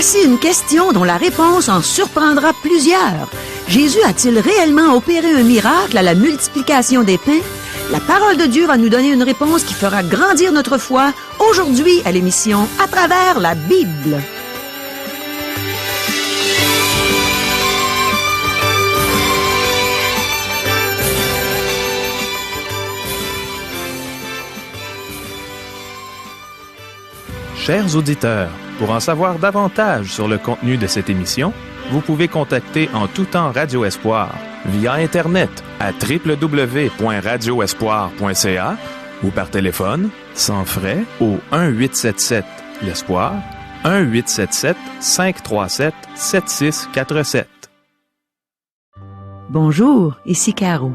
Voici une question dont la réponse en surprendra plusieurs. Jésus a-t-il réellement opéré un miracle à la multiplication des pains? La parole de Dieu va nous donner une réponse qui fera grandir notre foi aujourd'hui à l'émission À travers la Bible. Chers auditeurs, pour en savoir davantage sur le contenu de cette émission, vous pouvez contacter en tout temps Radio Espoir via Internet à www.radioespoir.ca ou par téléphone, sans frais, au 1-877-l'Espoir, 1-877-537-7647. Bonjour, ici Caro.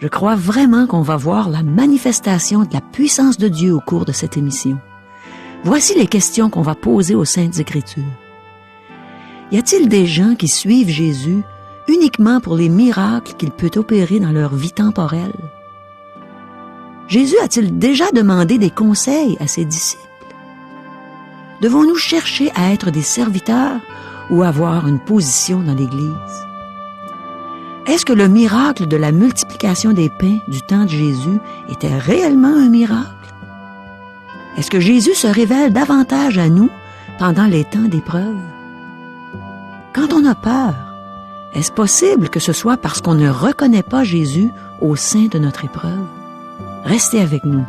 Je crois vraiment qu'on va voir la manifestation de la puissance de Dieu au cours de cette émission. Voici les questions qu'on va poser aux Saintes Écritures. Y a-t-il des gens qui suivent Jésus uniquement pour les miracles qu'il peut opérer dans leur vie temporelle? Jésus a-t-il déjà demandé des conseils à ses disciples? Devons-nous chercher à être des serviteurs ou avoir une position dans l'Église? Est-ce que le miracle de la multiplication des pains du temps de Jésus était réellement un miracle? Est-ce que Jésus se révèle davantage à nous pendant les temps d'épreuve? Quand on a peur, est-ce possible que ce soit parce qu'on ne reconnaît pas Jésus au sein de notre épreuve? Restez avec nous.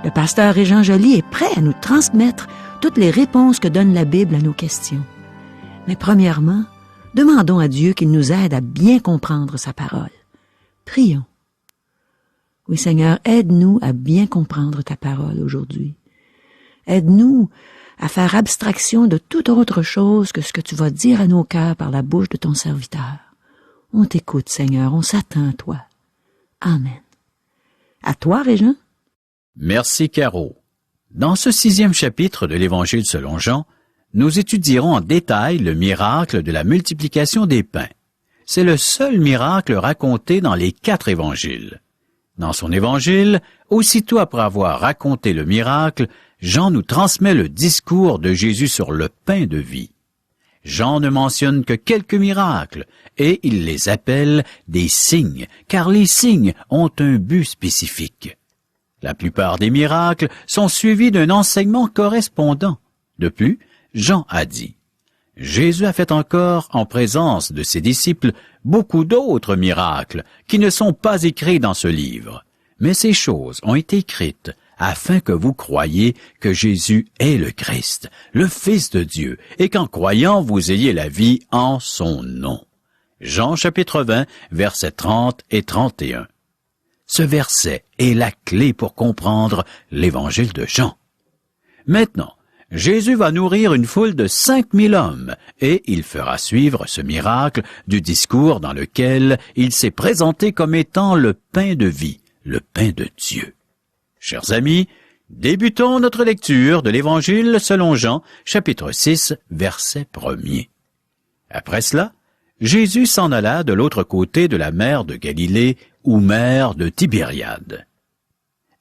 Le pasteur Régent Joly est prêt à nous transmettre toutes les réponses que donne la Bible à nos questions. Mais premièrement, demandons à Dieu qu'il nous aide à bien comprendre sa parole. Prions. Oui, Seigneur, aide-nous à bien comprendre ta parole aujourd'hui. Aide-nous à faire abstraction de toute autre chose que ce que tu vas dire à nos cœurs par la bouche de ton serviteur. On t'écoute, Seigneur, on s'attend à toi. Amen. À toi, Régent. Merci, Caro. Dans ce 6e chapitre de l'Évangile selon Jean, nous étudierons en détail le miracle de la multiplication des pains. C'est le seul miracle raconté dans les 4 évangiles. Dans son évangile, aussitôt après avoir raconté le miracle, Jean nous transmet le discours de Jésus sur le pain de vie. Jean ne mentionne que quelques miracles, et il les appelle des signes, car les signes ont un but spécifique. La plupart des miracles sont suivis d'un enseignement correspondant. De plus, Jean a dit: Jésus a fait encore, en présence de ses disciples, beaucoup d'autres miracles qui ne sont pas écrits dans ce livre. Mais ces choses ont été écrites afin que vous croyiez que Jésus est le Christ, le Fils de Dieu, et qu'en croyant vous ayez la vie en son nom. Jean chapitre 20, versets 30 et 31. Ce verset est la clé pour comprendre l'évangile de Jean. Maintenant, Jésus va nourrir une foule de 5000 hommes, et il fera suivre ce miracle du discours dans lequel il s'est présenté comme étant le pain de vie, le pain de Dieu. Chers amis, débutons notre lecture de l'Évangile selon Jean, chapitre 6, verset 1er. Après cela, Jésus s'en alla de l'autre côté de la mer de Galilée, ou mer de Tibériade.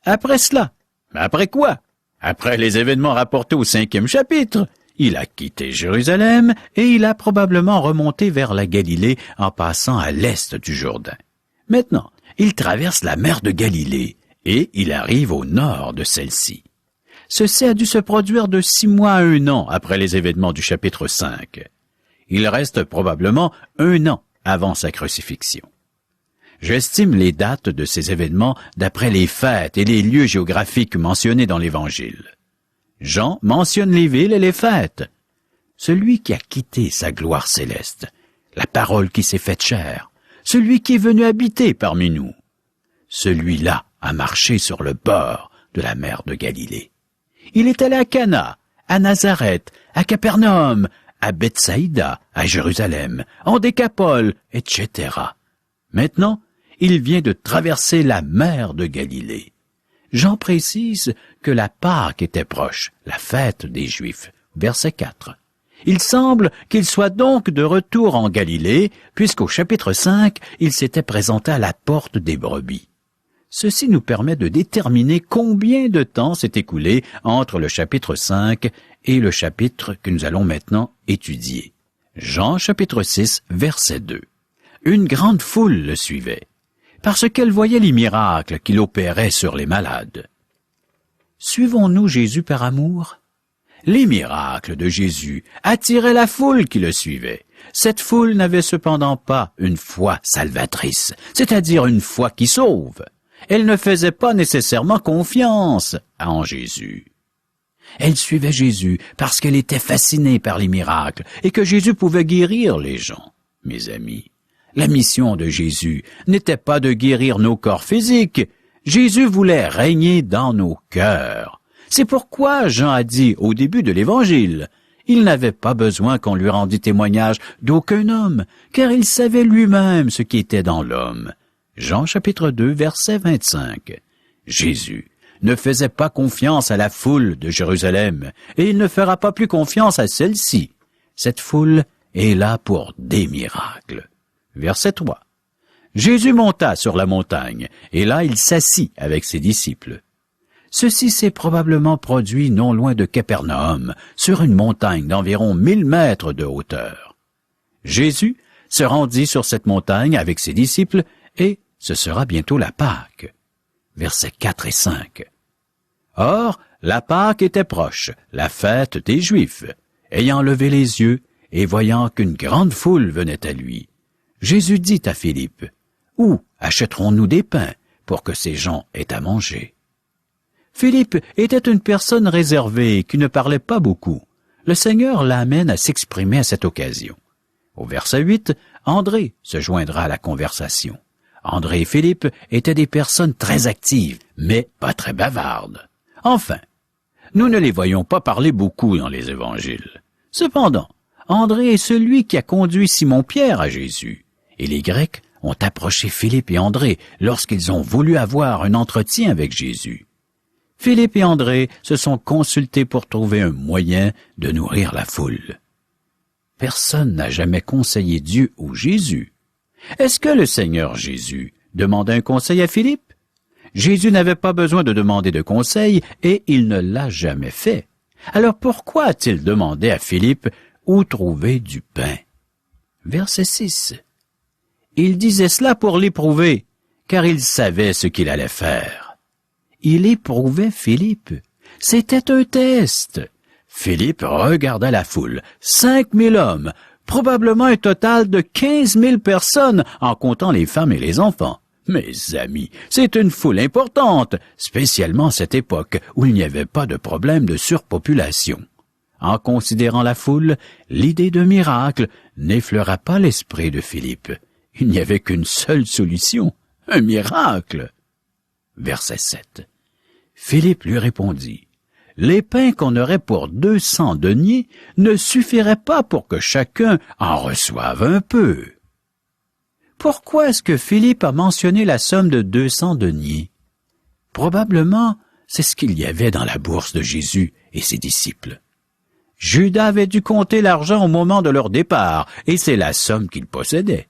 Après cela, après quoi? Après les événements rapportés au 5e chapitre, il a quitté Jérusalem et il a probablement remonté vers la Galilée en passant à l'est du Jourdain. Maintenant, il traverse la mer de Galilée et il arrive au nord de celle-ci. Ceci a dû se produire de 6 mois à 1 an après les événements du chapitre 5. Il reste probablement 1 an avant sa crucifixion. J'estime les dates de ces événements d'après les fêtes et les lieux géographiques mentionnés dans l'Évangile. Jean mentionne les villes et les fêtes. Celui qui a quitté sa gloire céleste, la parole qui s'est faite chair, celui qui est venu habiter parmi nous, celui-là a marché sur le bord de la mer de Galilée. Il est allé à Cana, à Nazareth, à Capernaum, à Bethsaïda, à Jérusalem, en Décapole, etc. Maintenant, il vient de traverser la mer de Galilée. Jean précise que la Pâque était proche, la fête des Juifs. Verset 4. Il semble qu'il soit donc de retour en Galilée, puisqu'au chapitre 5, il s'était présenté à la porte des brebis. Ceci nous permet de déterminer combien de temps s'est écoulé entre le chapitre 5 et le chapitre que nous allons maintenant étudier. Jean chapitre 6, verset 2. Une grande foule le suivait, parce qu'elle voyait les miracles qu'il opérait sur les malades. Suivons-nous Jésus par amour? Les miracles de Jésus attiraient la foule qui le suivait. Cette foule n'avait cependant pas une foi salvatrice, c'est-à-dire une foi qui sauve. Elle ne faisait pas nécessairement confiance en Jésus. Elle suivait Jésus parce qu'elle était fascinée par les miracles et que Jésus pouvait guérir les gens. Mes amis, la mission de Jésus n'était pas de guérir nos corps physiques. Jésus voulait régner dans nos cœurs. C'est pourquoi Jean a dit au début de l'Évangile, il n'avait pas besoin qu'on lui rendît témoignage d'aucun homme, car il savait lui-même ce qui était dans l'homme. Jean chapitre 2, verset 25. Jésus ne faisait pas confiance à la foule de Jérusalem, et il ne fera pas plus confiance à celle-ci. Cette foule est là pour des miracles. Verset 3. Jésus monta sur la montagne, et là il s'assit avec ses disciples. Ceci s'est probablement produit non loin de Capernaum, sur une montagne d'environ 1000 mètres de hauteur. Jésus se rendit sur cette montagne avec ses disciples, et ce sera bientôt la Pâque. Versets 4 et 5. Or, la Pâque était proche, la fête des Juifs. Ayant levé les yeux, et voyant qu'une grande foule venait à lui, Jésus dit à Philippe, « Où achèterons-nous des pains pour que ces gens aient à manger? » Philippe était une personne réservée qui ne parlait pas beaucoup. Le Seigneur l'amène à s'exprimer à cette occasion. Au verset 8, André se joindra à la conversation. André et Philippe étaient des personnes très actives, mais pas très bavardes. Enfin, nous ne les voyons pas parler beaucoup dans les évangiles. Cependant, André est celui qui a conduit Simon-Pierre à Jésus, et les Grecs ont approché Philippe et André lorsqu'ils ont voulu avoir un entretien avec Jésus. Philippe et André se sont consultés pour trouver un moyen de nourrir la foule. Personne n'a jamais conseillé Dieu ou Jésus. Est-ce que le Seigneur Jésus demanda un conseil à Philippe? Jésus n'avait pas besoin de demander de conseil et il ne l'a jamais fait. Alors pourquoi a-t-il demandé à Philippe où trouver du pain? Verset 6. Il disait cela pour l'éprouver, car il savait ce qu'il allait faire. Il éprouvait Philippe. C'était un test. Philippe regarda la foule, 5000 hommes, probablement un total de 15 000 personnes en comptant les femmes et les enfants. Mes amis, c'est une foule importante, spécialement à cette époque où il n'y avait pas de problème de surpopulation. En considérant la foule, l'idée de miracle n'effleura pas l'esprit de Philippe. Il n'y avait qu'une seule solution, un miracle. Verset 7. Philippe lui répondit, « Les pains qu'on aurait pour 200 deniers ne suffiraient pas pour que chacun en reçoive un peu. » Pourquoi est-ce que Philippe a mentionné la somme de 200 deniers? Probablement, c'est ce qu'il y avait dans la bourse de Jésus et ses disciples. Judas avait dû compter l'argent au moment de leur départ, et c'est la somme qu'il possédait.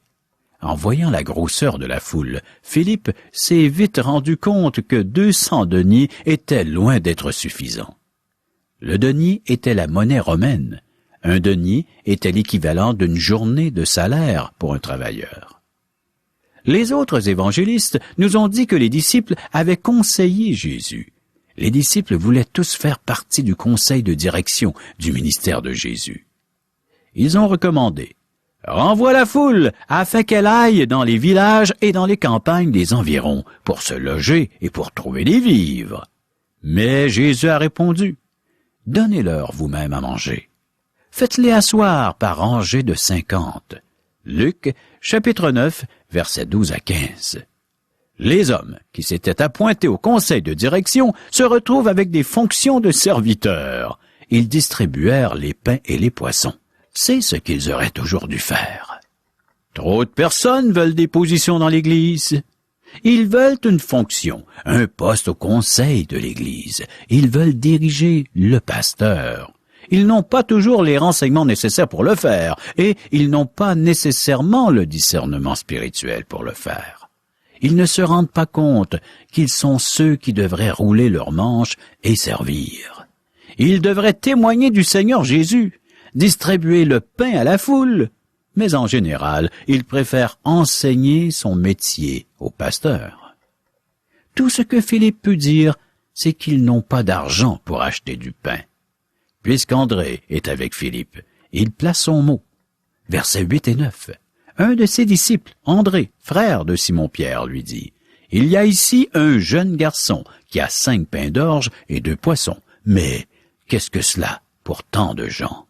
En voyant la grosseur de la foule, Philippe s'est vite rendu compte que 200 deniers étaient loin d'être suffisants. Le denier était la monnaie romaine. Un denier était l'équivalent d'une journée de salaire pour un travailleur. Les autres évangélistes nous ont dit que les disciples avaient conseillé Jésus. Les disciples voulaient tous faire partie du conseil de direction du ministère de Jésus. Ils ont recommandé: renvoie la foule afin qu'elle aille dans les villages et dans les campagnes des environs pour se loger et pour trouver des vivres. Mais Jésus a répondu: donnez-leur vous-même à manger. Faites-les asseoir par rangées de 50. Luc, chapitre 9, versets 12 à 15. Les hommes qui s'étaient appointés au conseil de direction se retrouvent avec des fonctions de serviteurs. Ils distribuèrent les pains et les poissons. C'est ce qu'ils auraient toujours dû faire. Trop de personnes veulent des positions dans l'Église. Ils veulent une fonction, un poste au conseil de l'Église. Ils veulent diriger le pasteur. Ils n'ont pas toujours les renseignements nécessaires pour le faire, et ils n'ont pas nécessairement le discernement spirituel pour le faire. Ils ne se rendent pas compte qu'ils sont ceux qui devraient rouler leurs manches et servir. Ils devraient témoigner du Seigneur Jésus, distribuer le pain à la foule, mais en général, ils préfèrent enseigner son métier au pasteur. Tout ce que Philippe peut dire, c'est qu'ils n'ont pas d'argent pour acheter du pain. Puisqu'André est avec Philippe, il place son mot. Versets 8 et 9. Un de ses disciples, André, frère de Simon-Pierre, lui dit, « Il y a ici un jeune garçon qui a 5 pains d'orge et 2 poissons. Mais qu'est-ce que cela pour tant de gens? »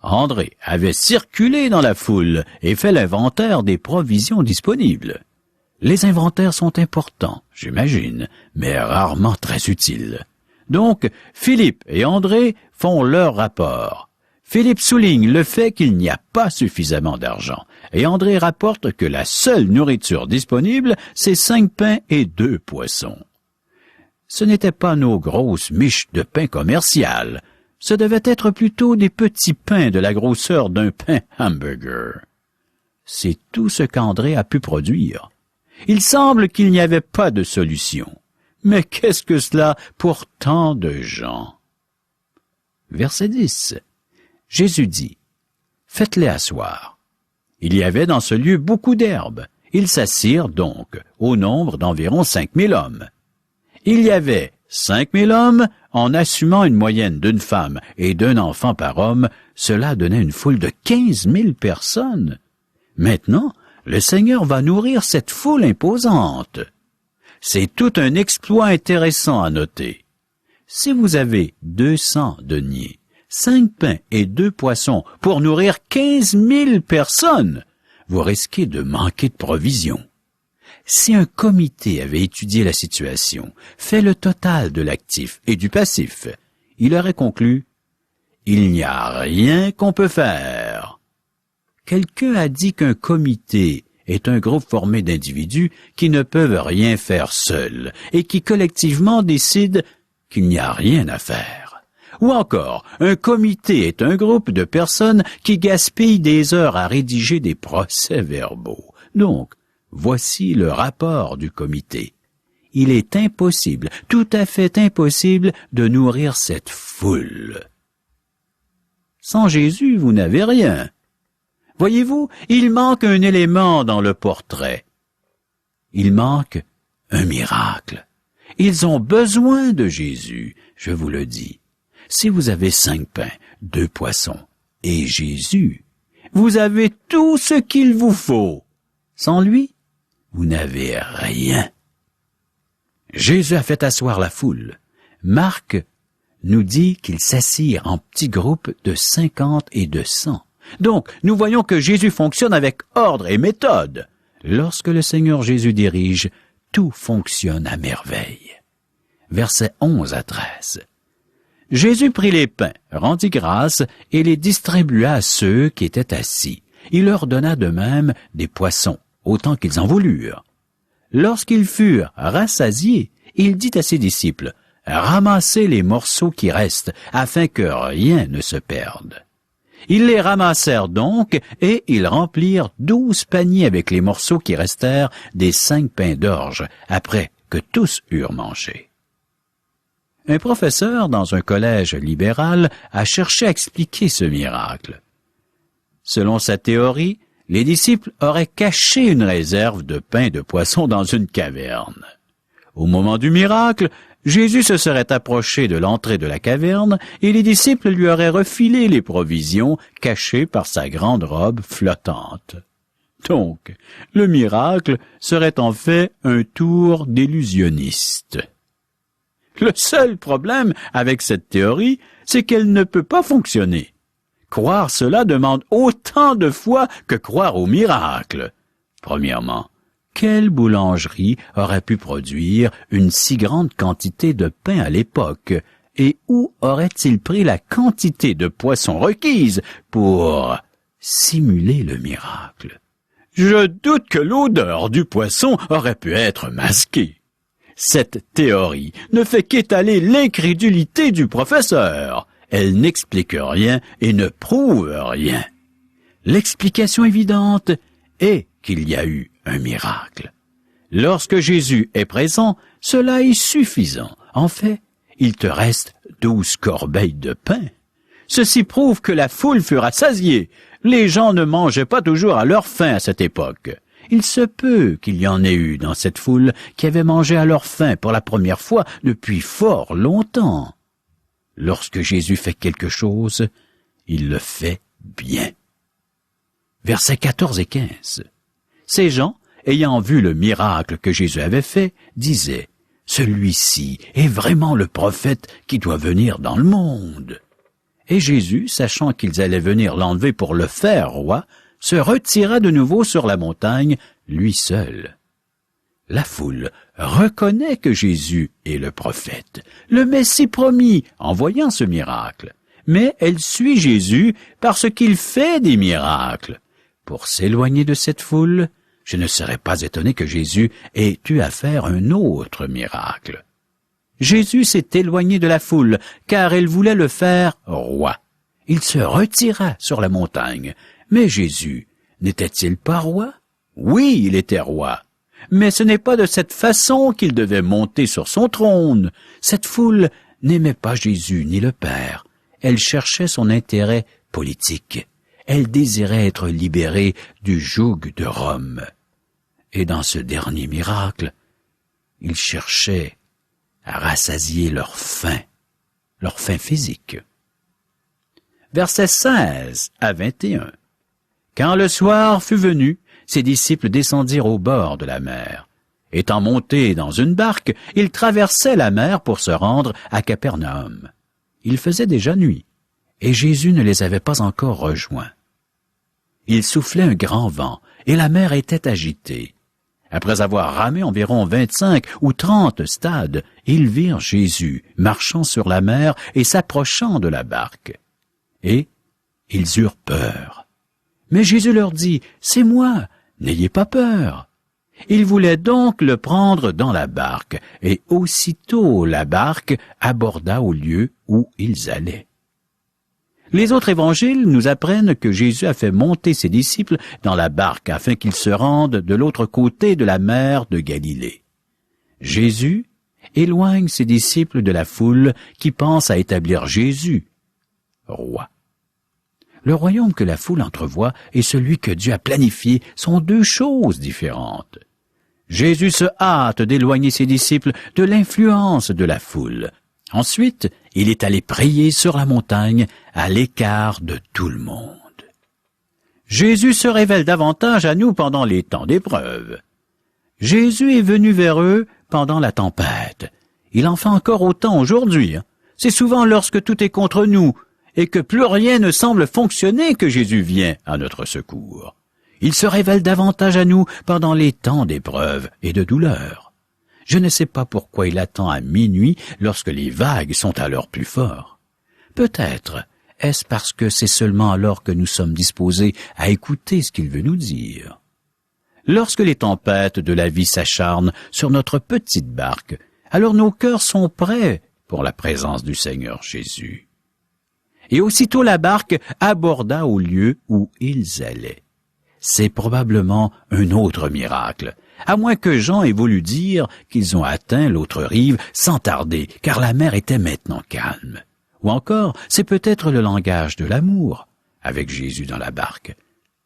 André avait circulé dans la foule et fait l'inventaire des provisions disponibles. Les inventaires sont importants, j'imagine, mais rarement très utiles. Donc, Philippe et André font leur rapport. Philippe souligne le fait qu'il n'y a pas suffisamment d'argent, et André rapporte que la seule nourriture disponible, c'est 5 pains et 2 poissons. Ce n'étaient pas nos grosses miches de pain commercial. Ce devaient être plutôt des petits pains de la grosseur d'un pain hamburger. C'est tout ce qu'André a pu produire. Il semble qu'il n'y avait pas de solution. Mais qu'est-ce que cela pour tant de gens? Verset 10. Jésus dit, « Faites-les asseoir. » Il y avait dans ce lieu beaucoup d'herbes. Ils s'assirent donc, au nombre d'environ 5000 hommes. Il y avait 5000 hommes, en assumant une moyenne d'une femme et d'un enfant par homme, cela donnait une foule de 15 000 personnes. Maintenant, le Seigneur va nourrir cette foule imposante. C'est tout un exploit intéressant à noter. Si vous avez 200 deniers, 5 pains et 2 poissons pour nourrir 15 000 personnes, vous risquez de manquer de provisions. Si un comité avait étudié la situation, fait le total de l'actif et du passif, il aurait conclu « Il n'y a rien qu'on peut faire ». Quelqu'un a dit qu'un comité est un groupe formé d'individus qui ne peuvent rien faire seuls et qui collectivement décident qu'il n'y a rien à faire. Ou encore, un comité est un groupe de personnes qui gaspillent des heures à rédiger des procès-verbaux. Donc, voici le rapport du comité. Il est impossible, tout à fait impossible, de nourrir cette foule. Sans Jésus, vous n'avez rien. Voyez-vous, il manque un élément dans le portrait. Il manque un miracle. Ils ont besoin de Jésus, je vous le dis. Si vous avez 5 pains, 2 poissons et Jésus, vous avez tout ce qu'il vous faut. Sans lui, vous n'avez rien. Jésus a fait asseoir la foule. Marc nous dit qu'ils s'assirent en petits groupes de 50 et de 100. Donc, nous voyons que Jésus fonctionne avec ordre et méthode. Lorsque le Seigneur Jésus dirige, tout fonctionne à merveille. Versets 11 à 13. Jésus prit les pains, rendit grâce et les distribua à ceux qui étaient assis. Il leur donna de même des poissons, autant qu'ils en voulurent. Lorsqu'ils furent rassasiés, il dit à ses disciples, « Ramassez les morceaux qui restent, afin que rien ne se perde. » Ils les ramassèrent donc, et ils remplirent 12 paniers avec les morceaux qui restèrent des 5 pains d'orge, après que tous eurent mangé. Un professeur dans un collège libéral a cherché à expliquer ce miracle. Selon sa théorie, les disciples auraient caché une réserve de pain et de poissons dans une caverne. Au moment du miracle, Jésus se serait approché de l'entrée de la caverne et les disciples lui auraient refilé les provisions cachées par sa grande robe flottante. Donc, le miracle serait en fait un tour d'illusionniste. Le seul problème avec cette théorie, c'est qu'elle ne peut pas fonctionner. Croire cela demande autant de foi que croire au miracle. Premièrement, quelle boulangerie aurait pu produire une si grande quantité de pain à l'époque, et où aurait-il pris la quantité de poissons requise pour simuler le miracle? Je doute que l'odeur du poisson aurait pu être masquée. Cette théorie ne fait qu'étaler l'incrédulité du professeur. Elle n'explique rien et ne prouve rien. L'explication évidente est qu'il y a eu un miracle. Lorsque Jésus est présent, cela est suffisant. En fait, il te reste 12 corbeilles de pain. Ceci prouve que la foule fut rassasiée. Les gens ne mangeaient pas toujours à leur faim à cette époque. Il se peut qu'il y en ait eu dans cette foule qui avait mangé à leur faim pour la première fois depuis fort longtemps. Lorsque Jésus fait quelque chose, il le fait bien. Versets 14 et 15. Ces gens, ayant vu le miracle que Jésus avait fait, disaient « Celui-ci est vraiment le prophète qui doit venir dans le monde. » Et Jésus, sachant qu'ils allaient venir l'enlever pour le faire roi, se retira de nouveau sur la montagne, lui seul. La foule reconnaît que Jésus est le prophète, le Messie promis, en voyant ce miracle. Mais elle suit Jésus parce qu'il fait des miracles. Pour s'éloigner de cette foule, je ne serais pas étonné que Jésus ait eu à faire un autre miracle. Jésus s'est éloigné de la foule, car elle voulait le faire roi. Il se retira sur la montagne. Mais Jésus, n'était-il pas roi? Oui, il était roi. Mais ce n'est pas de cette façon qu'il devait monter sur son trône. Cette foule n'aimait pas Jésus ni le Père. Elle cherchait son intérêt politique. Elle désirait être libérée du joug de Rome. Et dans ce dernier miracle, ils cherchaient à rassasier leur faim physique. Versets 16 à 21. Quand le soir fut venu, ses disciples descendirent au bord de la mer. Étant montés dans une barque, ils traversaient la mer pour se rendre à Capernaum. Il faisait déjà nuit, et Jésus ne les avait pas encore rejoints. Il soufflait un grand vent, et la mer était agitée. Après avoir ramé environ 25 ou 30 stades, ils virent Jésus marchant sur la mer et s'approchant de la barque. Et ils eurent peur. Mais Jésus leur dit, « C'est moi, n'ayez pas peur. » Ils voulaient donc le prendre dans la barque, et aussitôt la barque aborda au lieu où ils allaient. Les autres évangiles nous apprennent que Jésus a fait monter ses disciples dans la barque afin qu'ils se rendent de l'autre côté de la mer de Galilée. Jésus éloigne ses disciples de la foule qui pense à établir Jésus roi. Le royaume que la foule entrevoit et celui que Dieu a planifié sont deux choses différentes. Jésus se hâte d'éloigner ses disciples de l'influence de la foule. Ensuite, il est allé prier sur la montagne à l'écart de tout le monde. Jésus se révèle davantage à nous pendant les temps d'épreuve. Jésus est venu vers eux pendant la tempête. Il en fait encore autant aujourd'hui. C'est souvent lorsque tout est contre nous et que plus rien ne semble fonctionner que Jésus vient à notre secours. Il se révèle davantage à nous pendant les temps d'épreuve et de douleur. Je ne sais pas pourquoi il attend à minuit lorsque les vagues sont à leur plus fort. Peut-être est-ce parce que c'est seulement alors que nous sommes disposés à écouter ce qu'il veut nous dire. Lorsque les tempêtes de la vie s'acharnent sur notre petite barque, alors nos cœurs sont prêts pour la présence du Seigneur Jésus. Et aussitôt la barque aborda au lieu où ils allaient. C'est probablement un autre miracle, à moins que Jean ait voulu dire qu'ils ont atteint l'autre rive sans tarder, car la mer était maintenant calme. Ou encore, c'est peut-être le langage de l'amour, avec Jésus dans la barque.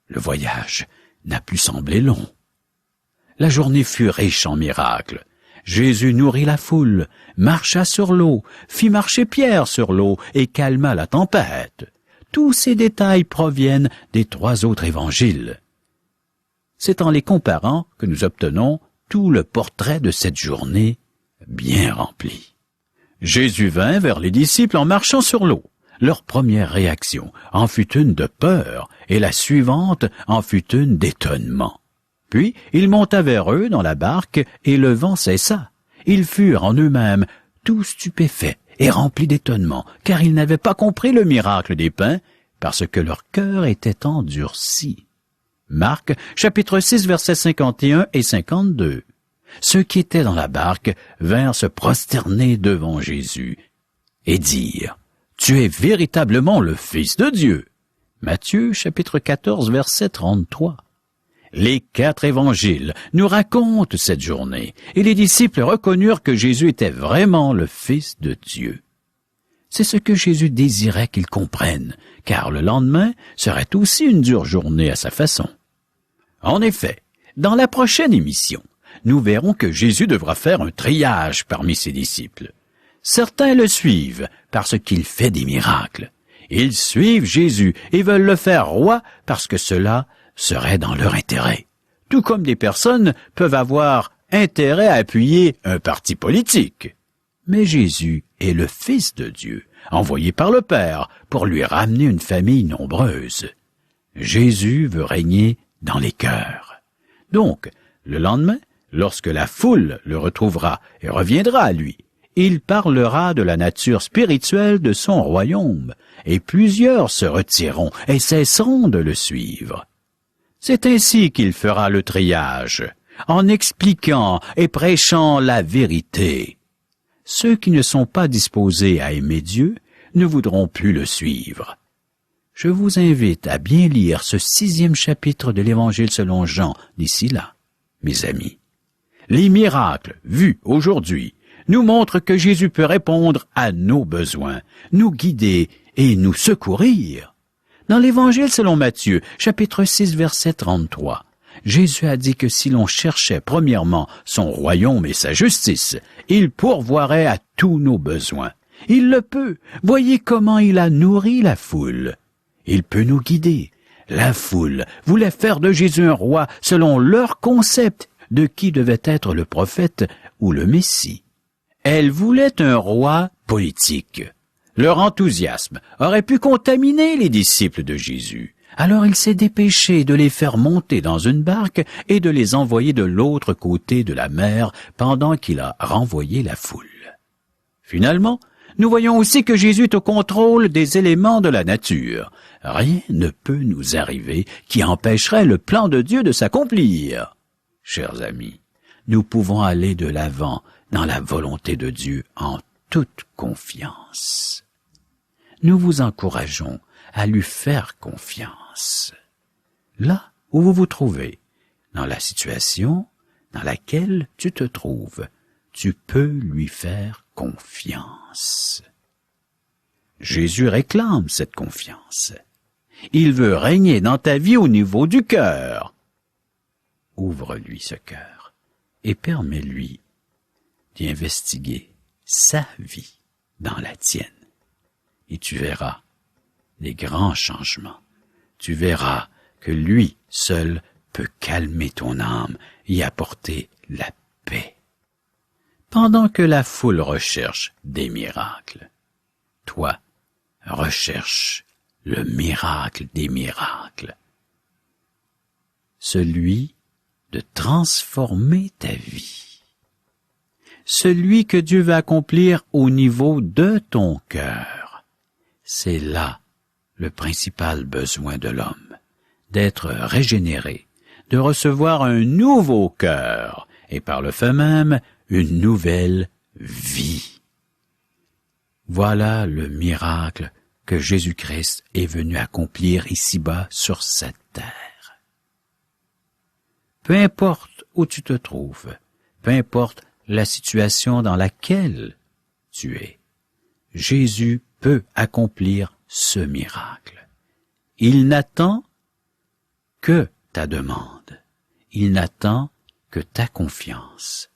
Le voyage n'a plus semblé long. La journée fut riche en miracles. Jésus nourrit la foule, marcha sur l'eau, fit marcher Pierre sur l'eau et calma la tempête. Tous ces détails proviennent des 3 autres évangiles. C'est en les comparant que nous obtenons tout le portrait de cette journée bien remplie. Jésus vint vers les disciples en marchant sur l'eau. Leur première réaction en fut une de peur et la suivante en fut une d'étonnement. Puis il monta vers eux dans la barque et le vent cessa. Ils furent en eux-mêmes tout stupéfaits et remplis d'étonnement, car ils n'avaient pas compris le miracle des pains, parce que leur cœur était endurci. Marc, chapitre 6, versets 51 et 52. Ceux qui étaient dans la barque vinrent se prosterner devant Jésus et dire « Tu es véritablement le Fils de Dieu ». Matthieu, chapitre 14, verset 33. Les 4 évangiles nous racontent cette journée, et les disciples reconnurent que Jésus était vraiment le Fils de Dieu. C'est ce que Jésus désirait qu'ils comprennent, car le lendemain serait aussi une dure journée à sa façon. En effet, dans la prochaine émission, nous verrons que Jésus devra faire un triage parmi ses disciples. Certains le suivent parce qu'il fait des miracles. Ils suivent Jésus et veulent le faire roi parce que cela serait dans leur intérêt. Tout comme des personnes peuvent avoir intérêt à appuyer un parti politique. Mais Jésus est le Fils de Dieu, envoyé par le Père pour lui ramener une famille nombreuse. Jésus veut régner dans les cœurs. Donc, le lendemain, lorsque la foule le retrouvera et reviendra à lui, il parlera de la nature spirituelle de son royaume, et plusieurs se retireront et cesseront de le suivre. C'est ainsi qu'il fera le triage, en expliquant et prêchant la vérité. Ceux qui ne sont pas disposés à aimer Dieu ne voudront plus le suivre. Je vous invite à bien lire ce 6e chapitre de l'Évangile selon Jean d'ici là, mes amis. Les miracles vus aujourd'hui nous montrent que Jésus peut répondre à nos besoins, nous guider et nous secourir. Dans l'Évangile selon Matthieu, chapitre 6, verset 33, Jésus a dit que si l'on cherchait premièrement son royaume et sa justice, il pourvoirait à tous nos besoins. Il le peut. Voyez comment il a nourri la foule. Il peut nous guider. La foule voulait faire de Jésus un roi selon leur concept de qui devait être le prophète ou le Messie. Elle voulait un roi politique. Leur enthousiasme aurait pu contaminer les disciples de Jésus. Alors il s'est dépêché de les faire monter dans une barque et de les envoyer de l'autre côté de la mer pendant qu'il a renvoyé la foule. Finalement, nous voyons aussi que Jésus est au contrôle des éléments de la nature. Rien ne peut nous arriver qui empêcherait le plan de Dieu de s'accomplir. Chers amis, nous pouvons aller de l'avant dans la volonté de Dieu en toute confiance. Nous vous encourageons à lui faire confiance. Là où vous vous trouvez, dans la situation dans laquelle tu te trouves, tu peux lui faire confiance. Jésus réclame cette confiance. Il veut régner dans ta vie au niveau du cœur. Ouvre-lui ce cœur et permets-lui d'y investiguer sa vie dans la tienne. Et tu verras les grands changements. Tu verras que lui seul peut calmer ton âme et apporter la paix. Pendant que la foule recherche des miracles, toi, recherche le miracle des miracles, celui de transformer ta vie, celui que Dieu va accomplir au niveau de ton cœur. C'est là le principal besoin de l'homme, d'être régénéré, de recevoir un nouveau cœur et par le fait même une nouvelle vie. Voilà le miracle que Jésus-Christ est venu accomplir ici-bas sur cette terre. Peu importe où tu te trouves, peu importe la situation dans laquelle tu es, Jésus peut accomplir ce miracle. Il n'attend que ta demande. Il n'attend que ta confiance.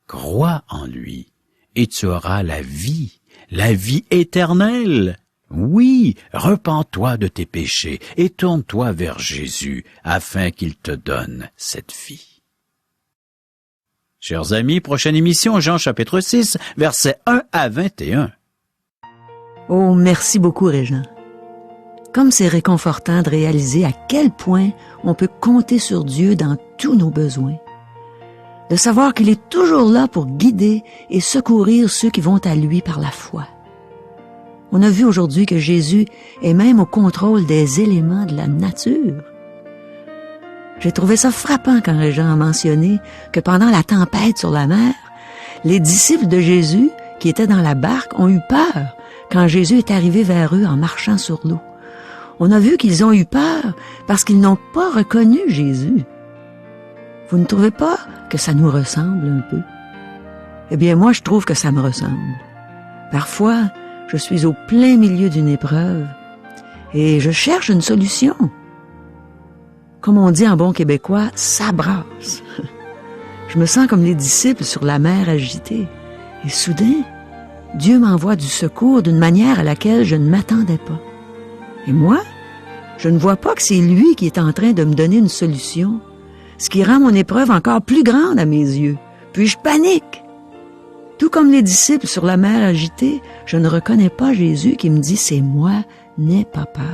Crois en lui et tu auras la vie éternelle. Oui, repens-toi de tes péchés et tourne-toi vers Jésus afin qu'il te donne cette vie. Chers amis, prochaine émission, Jean chapitre 6, versets 1 à 21. Oh, merci beaucoup, Régent. Comme c'est réconfortant de réaliser à quel point on peut compter sur Dieu dans tous nos besoins. De savoir qu'il est toujours là pour guider et secourir ceux qui vont à lui par la foi. On a vu aujourd'hui que Jésus est même au contrôle des éléments de la nature. J'ai trouvé ça frappant quand Régent a mentionné que pendant la tempête sur la mer, les disciples de Jésus qui étaient dans la barque ont eu peur quand Jésus est arrivé vers eux en marchant sur l'eau. On a vu qu'ils ont eu peur parce qu'ils n'ont pas reconnu Jésus. Vous ne trouvez pas que ça nous ressemble un peu? Eh bien, moi, je trouve que ça me ressemble. Parfois, je suis au plein milieu d'une épreuve et je cherche une solution. Comme on dit en bon québécois, ça brasse. Je me sens comme les disciples sur la mer agitée. Et soudain, Dieu m'envoie du secours d'une manière à laquelle je ne m'attendais pas. Et moi, je ne vois pas que c'est lui qui est en train de me donner une solution, ce qui rend mon épreuve encore plus grande à mes yeux. Puis je panique. Tout comme les disciples sur la mer agitée, je ne reconnais pas Jésus qui me dit « C'est moi, n'aie pas peur ».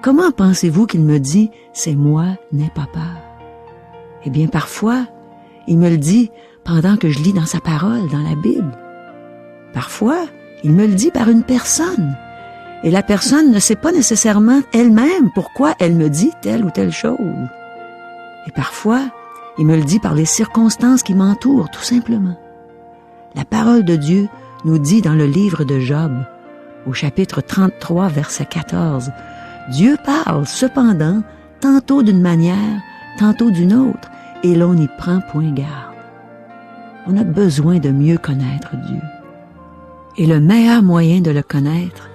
Comment pensez-vous qu'il me dit « C'est moi, n'aie pas peur ». Eh bien, parfois, il me le dit pendant que je lis dans sa parole, dans la Bible. Parfois, il me le dit par une personne. Et la personne ne sait pas nécessairement elle-même pourquoi elle me dit telle ou telle chose. Et parfois, il me le dit par les circonstances qui m'entourent, tout simplement. La parole de Dieu nous dit dans le livre de Job, au chapitre 33, verset 14, « Dieu parle cependant, tantôt d'une manière, tantôt d'une autre, et l'on n'y prend point garde. » On a besoin de mieux connaître Dieu. Et le meilleur moyen de le connaître,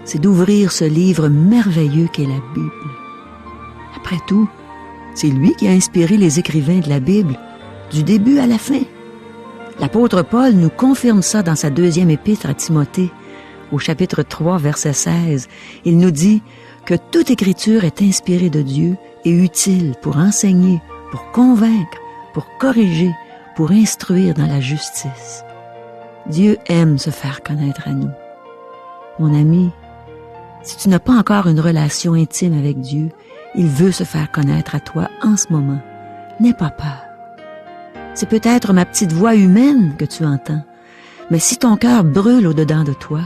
c'est d'ouvrir ce livre merveilleux qu'est la Bible. Après tout, c'est lui qui a inspiré les écrivains de la Bible, du début à la fin. L'apôtre Paul nous confirme ça dans sa 2e épître à Timothée, au chapitre 3, verset 16. Il nous dit que toute écriture est inspirée de Dieu et utile pour enseigner, pour convaincre, pour corriger, pour instruire dans la justice. Dieu aime se faire connaître à nous. Mon ami, si tu n'as pas encore une relation intime avec Dieu, il veut se faire connaître à toi en ce moment. N'aie pas peur. C'est peut-être ma petite voix humaine que tu entends, mais si ton cœur brûle au-dedans de toi,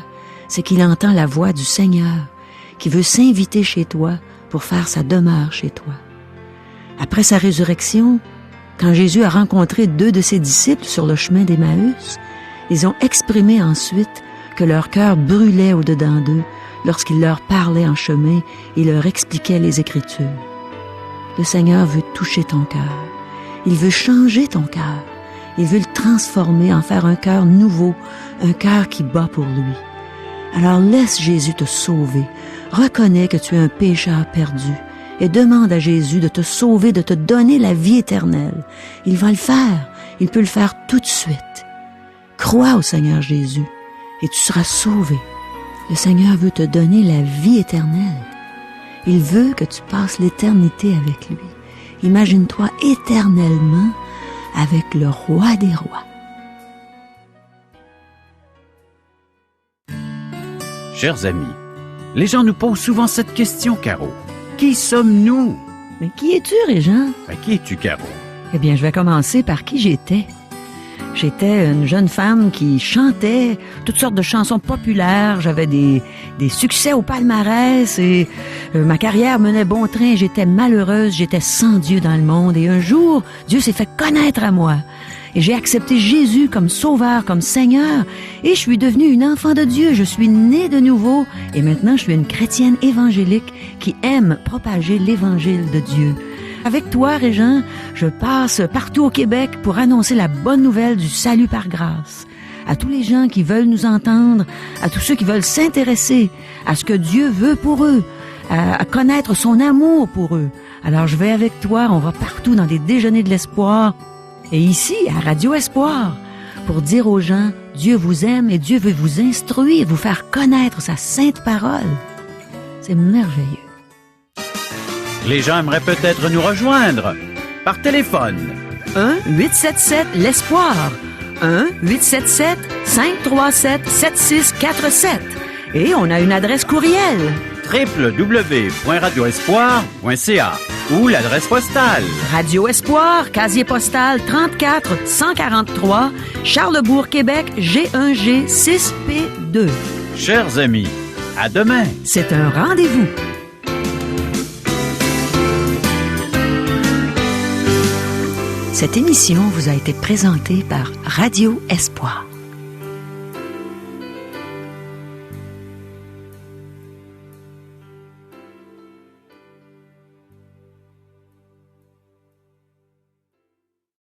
c'est qu'il entend la voix du Seigneur qui veut s'inviter chez toi pour faire sa demeure chez toi. Après sa résurrection, quand Jésus a rencontré 2 de ses disciples sur le chemin d'Emmaüs, ils ont exprimé ensuite que leur cœur brûlait au-dedans d'eux lorsqu'il leur parlait en chemin et leur expliquait les Écritures. Le Seigneur veut toucher ton cœur. Il veut changer ton cœur. Il veut le transformer, en faire un cœur nouveau, un cœur qui bat pour lui. Alors laisse Jésus te sauver. Reconnais que tu es un pécheur perdu et demande à Jésus de te sauver, de te donner la vie éternelle. Il va le faire. Il peut le faire tout de suite. Crois au Seigneur Jésus et tu seras sauvé. Le Seigneur veut te donner la vie éternelle. Il veut que tu passes l'éternité avec lui. Imagine-toi éternellement avec le roi des rois. Chers amis, les gens nous posent souvent cette question, Caro. Qui sommes-nous? Mais qui es-tu, Régent? Qui es-tu, Caro? Eh bien, je vais commencer par qui j'étais. J'étais une jeune femme qui chantait toutes sortes de chansons populaires. J'avais des succès au palmarès et ma carrière menait bon train. J'étais malheureuse, j'étais sans Dieu dans le monde. Et un jour, Dieu s'est fait connaître à moi. Et j'ai accepté Jésus comme sauveur, comme Seigneur. Et je suis devenue une enfant de Dieu. Je suis née de nouveau. Et maintenant, je suis une chrétienne évangélique qui aime propager l'évangile de Dieu. Avec toi, Régent, je passe partout au Québec pour annoncer la bonne nouvelle du salut par grâce. À tous les gens qui veulent nous entendre, à tous ceux qui veulent s'intéresser à ce que Dieu veut pour eux, à connaître son amour pour eux. Alors je vais avec toi, on va partout dans des déjeuners de l'espoir et ici, à Radio Espoir, pour dire aux gens, Dieu vous aime et Dieu veut vous instruire, vous faire connaître sa sainte parole. C'est merveilleux. Les gens aimeraient peut-être nous rejoindre par téléphone. 1-877-l'Espoir. 1-877-537-7647. Et on a une adresse courriel. www.radioespoir.ca ou l'adresse postale. Radio Espoir, casier postal 34 143, Charlesbourg, Québec, G1G 6P2. Chers amis, à demain. C'est un rendez-vous. Cette émission vous a été présentée par Radio Espoir.